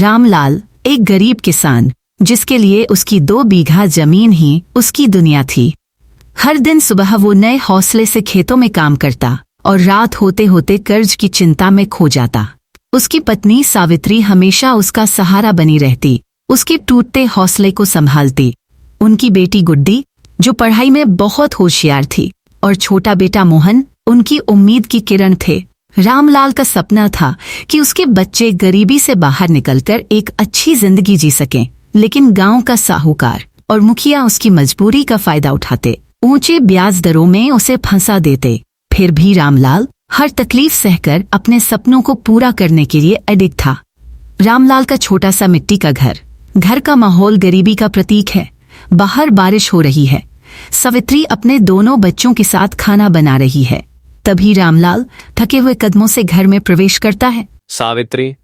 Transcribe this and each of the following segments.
रामलाल एक गरीब किसान, जिसके लिए उसकी 2 बीघा जमीन ही उसकी दुनिया थी। हर दिन सुबह वो नए हौसले से खेतों में काम करता और रात होते होते कर्ज की चिंता में खो जाता। उसकी पत्नी सावित्री हमेशा उसका सहारा बनी रहती, उसके टूटते हौसले को संभालती। उनकी बेटी गुड्डी, जो पढ़ाई में बहुत होशियार थी, और छोटा बेटा मोहन उनकी उम्मीद की किरण थे। रामलाल का सपना था कि उसके बच्चे गरीबी से बाहर निकलकर एक अच्छी जिंदगी जी सकें, लेकिन गांव का साहूकार और मुखिया उसकी मजबूरी का फायदा उठाते, ऊंचे ब्याज दरों में उसे फंसा देते। फिर भी रामलाल हर तकलीफ सहकर अपने सपनों को पूरा करने के लिए अडिग था। रामलाल का छोटा सा मिट्टी का घर का माहौल गरीबी का प्रतीक है। बाहर बारिश हो रही है, सावित्री अपने दोनों बच्चों के साथ खाना बना रही है। तभी रामलाल थके हुए कदमों से घर में प्रवेश करता है। सावित्री,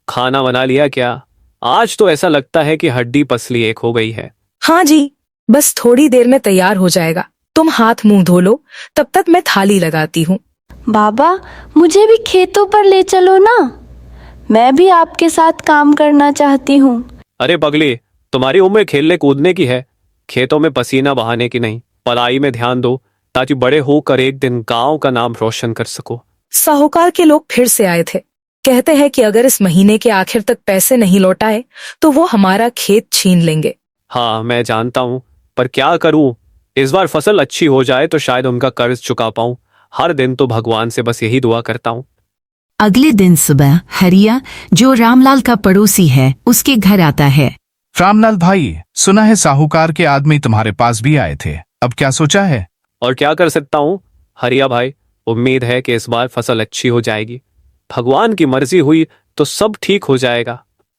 खाना बना लिया क्या? आज तो ऐसा लगता है कि हड्डी पसली एक हो गई है। हाँ जी, बस थोड़ी देर में तैयार हो जाएगा। तुम हाथ मुंह धो लो, तब तक मैं थाली लगाती हूँ। बाबा, मुझे भी खेतों पर ले चलो ना, मैं भी आपके साथ काम करना चाहती हूँ। अरे पगली, तुम्हारी उम्र खेलने कूदने की है, खेतों में पसीना बहाने की नहीं। पढ़ाई में ध्यान दो ताकि बड़े होकर एक दिन गांव का नाम रोशन कर सको। साहूकार के लोग फिर से आए थे। कहते हैं कि अगर इस महीने के आखिर तक पैसे नहीं लौटाए तो वो हमारा खेत छीन लेंगे। हाँ, मैं जानता हूँ, पर क्या करूँ? इस बार फसल अच्छी हो जाए तो शायद उनका कर्ज चुका पाऊँ। हर दिन तो भगवान से बस यही दुआ करता हूँ। अगले दिन सुबह हरिया, जो रामलाल का पड़ोसी है, उसके घर आता है। रामलाल भाई, सुना है साहूकार के आदमी तुम्हारे पास भी आए थे, अब क्या सोचा है? और क्या कर सकता हूँ हरिया भाई, उम्मीद है कि इस बार फसल अच्छी हो जाएगी। भगवान की मर्जी हुई तो सब ठीक हो जाएगा।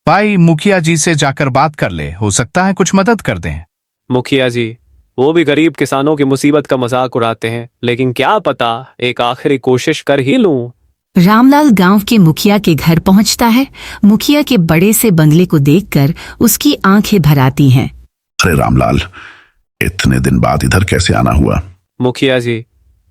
भाई, मुखिया जी से जाकर बात कर ले, हो सकता है कुछ मदद कर दें। मुखिया जी, वो भी गरीब किसानों की मुसीबत का मजाक उड़ाते हैं, लेकिन क्या पता एक आखिरी कोशिश कर ही लूं। रामलाल गांव के मुखिया के घर पहुंचता है। मुखिया के बड़े से बंगले को देखकर उसकी आंखें भर आती हैं। अरे रामलाल, इतने दिन बाद इधर कैसे आना हुआ? मुखिया जी,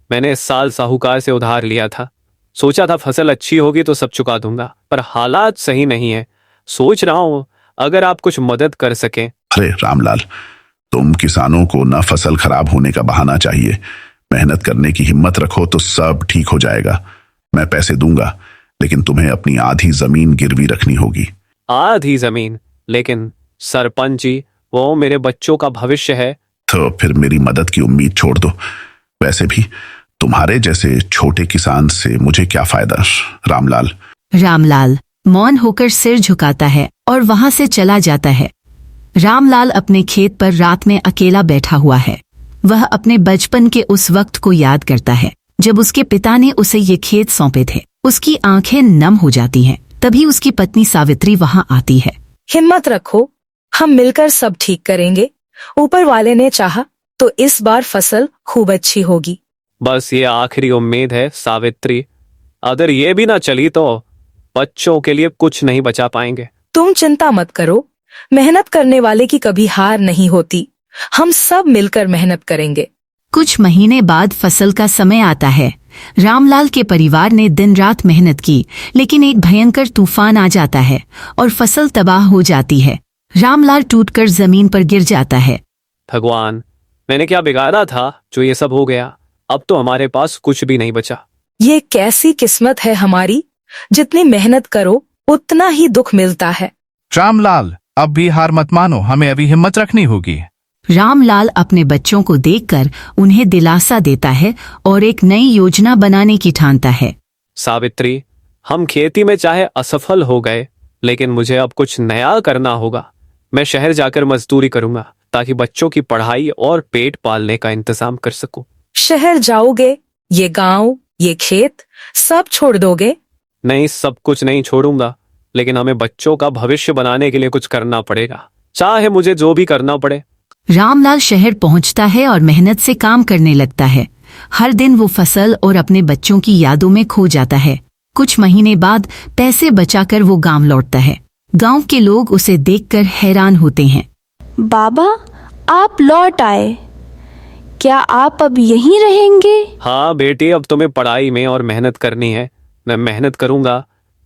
मैंने इस साल साहूकार से उधार लिया था। सोचा था फसल अच्छी होगी तो सब चुका दूंगा, पर हालात सही नहीं है। सोच रहा हूँ अगर आप कुछ मदद कर सकें। अरे रामलाल, तुम किसानों को न फसल खराब होने का बहाना चाहिए। मेहनत करने की हिम्मत रखो तो सब ठीक हो जाएगा। मैं पैसे दूंगा, लेकिन तुम्हें अपनी आधी जमीन गिरवी रखनी होगी। आधी जमीन? लेकिन सरपंच जी, वो मेरे बच्चों का भविष्य है। तो फिर मेरी मदद की उम्मीद छोड़ दो। वैसे भी तुम्हारे जैसे छोटे किसान से मुझे क्या फायदा? रामलाल। रामलाल मौन होकर सिर झुकाता है और वहां से चला जाता है। रामलाल अपने खेत पर रात में अकेला बैठा हुआ है। वह अपने बचपन के उस वक्त को याद करता है जब उसके पिता ने उसे ये खेत सौंपे थे। उसकी आंखें नम हो जाती हैं। तभी उसकी पत्नी सावित्री वहां आती है। हिम्मत रखो, हम मिलकर सब ठीक करेंगे। ऊपर वाले ने चाहा तो इस बार फसल खूब अच्छी होगी। बस ये आखिरी उम्मीद है सावित्री, अगर ये भी ना चली तो बच्चों के लिए कुछ नहीं बचा पाएंगे। तुम चिंता मत करो, मेहनत करने वाले की कभी हार नहीं होती। हम सब मिलकर मेहनत करेंगे। कुछ महीने बाद फसल का समय आता है। रामलाल के परिवार ने दिन रात मेहनत की, लेकिन एक भयंकर तूफान आ जाता है और फसल तबाह हो जाती है। रामलाल टूटकर जमीन पर गिर जाता है। भगवान, मैंने क्या बिगाड़ा था जो ये सब हो गया? अब तो हमारे पास कुछ भी नहीं बचा। ये कैसी किस्मत है हमारी, जितनी मेहनत करो उतना ही दुख मिलता है। रामलाल, अब भी हार मत मानो, हमें अभी हिम्मत रखनी होगी। रामलाल अपने बच्चों को देखकर उन्हें दिलासा देता है और एक नई योजना बनाने की ठानता है। सावित्री, हम खेती में चाहे असफल हो गए, लेकिन मुझे अब कुछ नया करना होगा। मैं शहर जाकर मजदूरी करूंगा ताकि बच्चों की पढ़ाई और पेट पालने का इंतजाम कर सकूं। शहर जाओगे? ये गांव, ये खेत सब छोड़ दोगे? नहीं, सब कुछ नहीं छोड़ूंगा, लेकिन हमें बच्चों का भविष्य बनाने के लिए कुछ करना पड़ेगा, चाहे मुझे जो भी करना पड़े। रामलाल शहर पहुंचता है और मेहनत से काम करने लगता है। हर दिन वो फसल और अपने बच्चों की यादों में खो जाता है। कुछ महीने बाद पैसे बचाकर वो गांव लौटता है। गांव के लोग उसे देखकर हैरान होते हैं। बाबा, आप लौट आए, क्या आप अब यहीं रहेंगे? हाँ बेटी, अब तुम्हें पढ़ाई में और मेहनत करनी है। मैं मेहनत करूंगा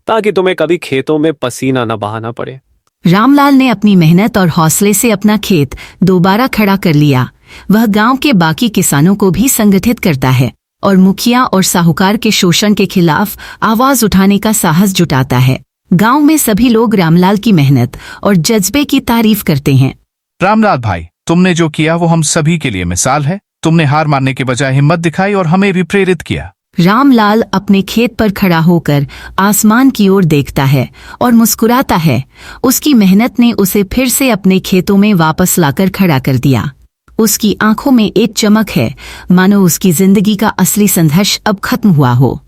ताकि तुम्हें कभी खेतों में पसीना न बहाना पड़े। रामलाल ने अपनी मेहनत और हौसले से अपना खेत दोबारा खड़ा कर लिया। वह गांव के बाकी किसानों को भी संगठित करता है और मुखिया और साहूकार के शोषण के खिलाफ आवाज उठाने का साहस जुटाता है। गांव में सभी लोग रामलाल की मेहनत और जज्बे की तारीफ करते हैं। रामलाल भाई, तुमने जो किया वो हम सभी के लिए मिसाल है। तुमने हार मानने के बजाय हिम्मत दिखाई और हमें भी प्रेरित किया। रामलाल अपने खेत पर खड़ा होकर आसमान की ओर देखता है और मुस्कुराता है। उसकी मेहनत ने उसे फिर से अपने खेतों में वापस लाकर खड़ा कर दिया। उसकी आंखों में एक चमक है, मानो उसकी जिंदगी का असली संघर्ष अब खत्म हुआ हो।